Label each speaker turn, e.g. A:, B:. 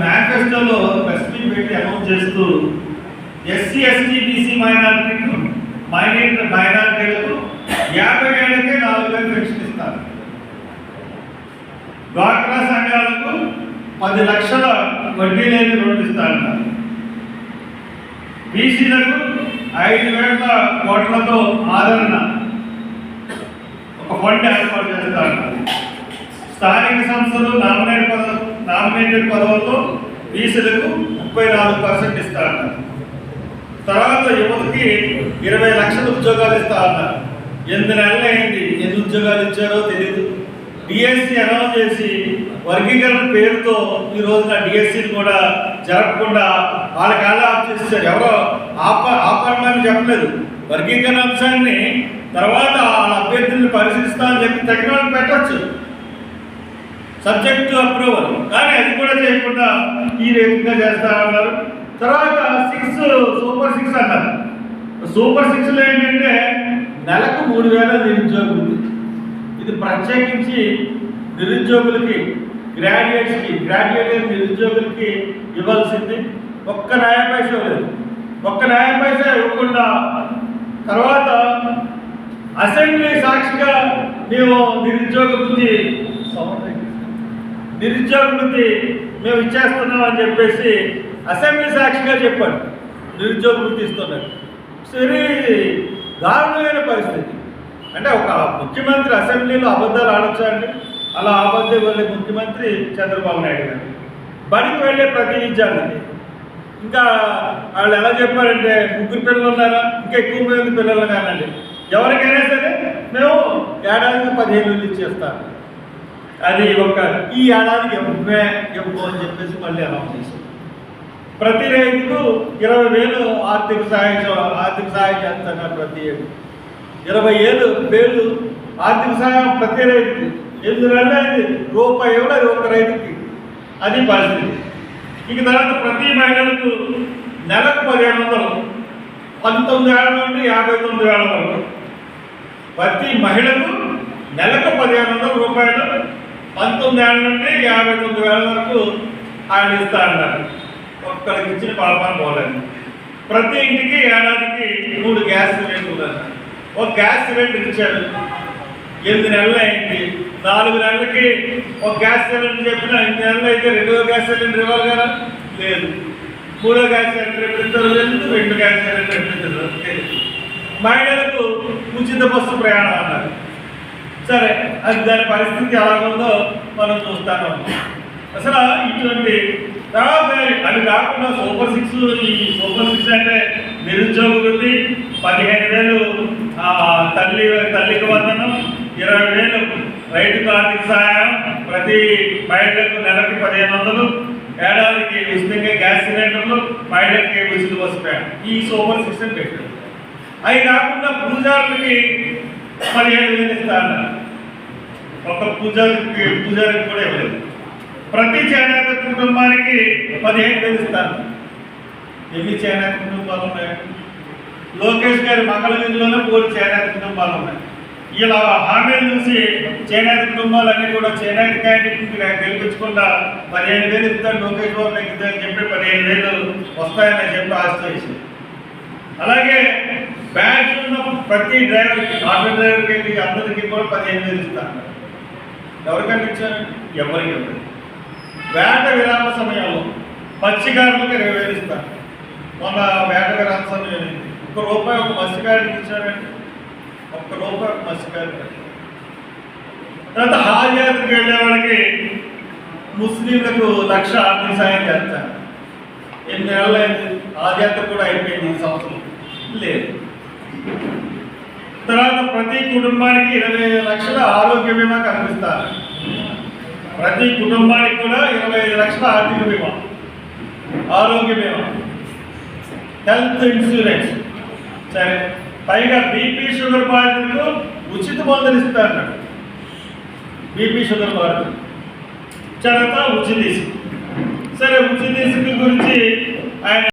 A: మేనిఫెస్టోలో స్పెసిఫిక్ పెట్టి అనౌన్స్ చేస్తూ ఎస్సీ ఎస్టీ బీసీ మైనారిటీలకు 50 ఏళ్ళకే 4,000 పెన్షన్ ఇస్తారు. డ్వాక్రా సంఘాలకు 10 లక్షల వడ్డీ లేని రుణం ఇస్తారన్నారు. బీసీలకు 5,000 కోట్లతో ఆదరణ ఒక ఫండ్ ఏర్పాటు చేస్తారన్నారు. స్థానిక సంస్థలు నామినేటెడ్ పదవుల్లో బీసీలకు 34% ఇస్తారన్నారు. తర్వాత యువతకి 20 లక్షల ఉద్యోగాలు ఇస్తారన్నారు. 8 నెలలు అయింది, ఎన్ని ఉద్యోగాలు ఇచ్చారో తెలియదు. డిఎస్సి అనౌన్స్ చేసి వర్గీకరణ పేరుతో ఈ రోజున డిఎస్సిని కూడా జరపకుండా వాళ్ళకి ఎలా ఆఫ్ చేసేసారు. ఎవరో ఆపరమని చెప్పలేదు. వర్గీకరణ అంశాన్ని తర్వాత వాళ్ళ అభ్యర్థులను పరిశీలిస్తామని చెప్పి తగిన వాళ్ళు పెట్టచ్చు, సబ్జెక్ట్ టు అప్రూవల్. కానీ అది కూడా చేయకుండా ఈ రేపుగా చేస్తారన్నారు. తర్వాత సూపర్ 6 అన్నారు. సూపర్ 6లో ఏంటంటే నెలకు 3,000 నిరుద్యోగ వృత్తి. ఇది ప్రత్యేకించి నిరుద్యోగులకి, గ్రాడ్యుయేట్ అయిన నిరుద్యోగులకి ఇవ్వాల్సింది. ఒక్క న్యాయ పైస లేదు. ఒక్క న్యాయ పైస ఇవ్వకుండా తర్వాత అసెంబ్లీ సాక్షిగా మేము నిరుద్యోగ వృత్తి మేము ఇచ్చేస్తున్నాం అని చెప్పేసి అసెంబ్లీ సాక్షిగా చెప్పాడు. నిరుద్యోగ వృత్తి ఇస్తున్నారు. సరే, దారుణమైన పరిస్థితి. అంటే ఒక ముఖ్యమంత్రి అసెంబ్లీలో అబద్ధాలు ఆడొచ్చా అండి? అలా అబద్ధం వెళ్ళే ముఖ్యమంత్రి చంద్రబాబు నాయుడు గారు. బడికి వెళ్ళే ప్రతి విద్యార్థికి ఇంకా వాళ్ళు ఎలా చెప్పారంటే 3 పిల్లలు ఉన్నారా, ఇంకా ఎక్కువ మంది పిల్లలు కానండి, ఎవరికైనా సరే మేము ఏడాదికి 15,000 ఇచ్చేస్తాం. అది ఈ ఏడాదికి ఇవ్వము అని చెప్పేసి మళ్ళీ అనౌన్స్ చేశారు. ప్రతి రైతుకు 20,000 ఆర్థిక సహాయం చేస్తున్నారు. ప్రతి ఏడు 20,000 ఆర్థిక సహాయం ప్రతి రైతుకి. ఎందుకంటే అది రూపాయి ఇవ్వడం, అది ఒక రైతుకి. అది పరిస్థితి. ఇక తర్వాత ప్రతి మహిళలకు నెలకు 1,500, 19 ఏళ్ళ నుండి 59 ఏళ్ళ వరకు ప్రతి మహిళకు నెలకు 1,500 రూపాయలు, 19 ఏళ్ళ నుండి 59 ఏళ్ళ వరకు ఆయన ఇస్తారన్నారు. ఒక్కడికి ఇచ్చిన పాపాన్ని పోలేదు. ప్రతి ఇంటికి ఏడాదికి 3 గ్యాస్ సిలిండర్లు అన్నారు. ఒక గ్యాస్ సిలిండర్ ఇచ్చారు. 8 నెలలు అయింది. 4 నెలలకి ఒక గ్యాస్ సిలిండర్ చెప్పిన 8 నెలలు అయితే 2వ గ్యాస్ సిలిండర్ ఇవ్వాలి కదా, లేదు. 3వ గ్యాస్ సిలిండర్ ఎప్పుడు లేదు, 2 గ్యాస్ సిలిండర్ ఎప్పుడు లేదు. మహిళలకు ఉచిత బస్సు ప్రయాణం అన్నారు. సరే, అది దాని పరిస్థితి ఎలాగుందో మనం చూస్తాను. అసలు ఇటువంటి తర్వాత అది కాకుండా సూపర్ 6, ఈ సూపర్ 6 అంటే నిరుద్యోగ వృత్తి, 15,000 తల్లికి వందనం, 20,000 రైతుకు ఆర్థిక సహాయం, ప్రతి మహిళలకు నెలకి 1,500, ఏడాదికి ఉచితంగా గ్యాస్ సిలిండర్లు, మహిళలకి ఉచిత బస్సు ప్రయాణం. ఈ సూపర్ 6 అని పెట్టారు. అవి కాకుండా పూజారులకి 17,000 ఇస్తారన్నారు. ఒక పూజారికి కూడా ఇవ్వలేదు. ప్రతి చేనేత కుటుంబానికి 15,000 ఇస్తారు. ఎన్ని చేనేత కుటుంబాలు ఉన్నాయి? లోకేష్ గారి మంగళగిరిలోనే 3 చేనేత కుటుంబాలు ఉన్నాయి. ఇలా హామీలు చూసి చేనేత కుటుంబాలన్నీ కూడా చేనేత క్యాండిడేట్ని గెలిపించకుండా 15,000 ఇస్తాడు లోకేష్ బాబు నాకు ఇద్దని చెప్పి 15,000 వస్తాయని చెప్పి ఆశ చేసి, అలాగే బ్యాచ్ ఉన్న ప్రతి డ్రైవర్కి, ఆటో డ్రైవర్కి అందరికీ కూడా 15,000 ఇస్తాను. ఎవరికైనా ఇచ్చారు? ఎవరికి ఇవ్వలేదు. వేట విరామ సమయంలో మత్స్యకారులకు 20,000 ఇస్తారు. మొన్న వేట విరామ సమయం ₹1 ఒక మత్స్యకారుడికి ఇచ్చారండి. ₹1 ఒక మత్స్యకారుడికి. తర్వాత హాజ్ యాత్రకు వెళ్ళే వాళ్ళకి ముస్లింలకు 1,00,000 ఆర్థిక సాయం చేస్తారు. 8 నెలలు అయింది. హాజ్ యాత్ర కూడా అయిపోయింది ఈ సంవత్సరం, లేదు. తర్వాత ప్రతి కుటుంబానికి 25 లక్షల ఆరోగ్య బీమా కల్పిస్తారు. ప్రతి కుటుంబానికి కూడా 25 లక్షల ఆర్థిక బీమా, ఆరోగ్య బీమా, హెల్త్ ఇన్సూరెన్స్. సరే, పైగా బీపీ షుగర్ బాధితులకు ఉచిత మందులు ఇస్తారు. బీపీ షుగర్ బాధితులు తర్వాత ఉచిత ఇసుక. సరే, ఉచిత ఇసుక గురించి ఆయన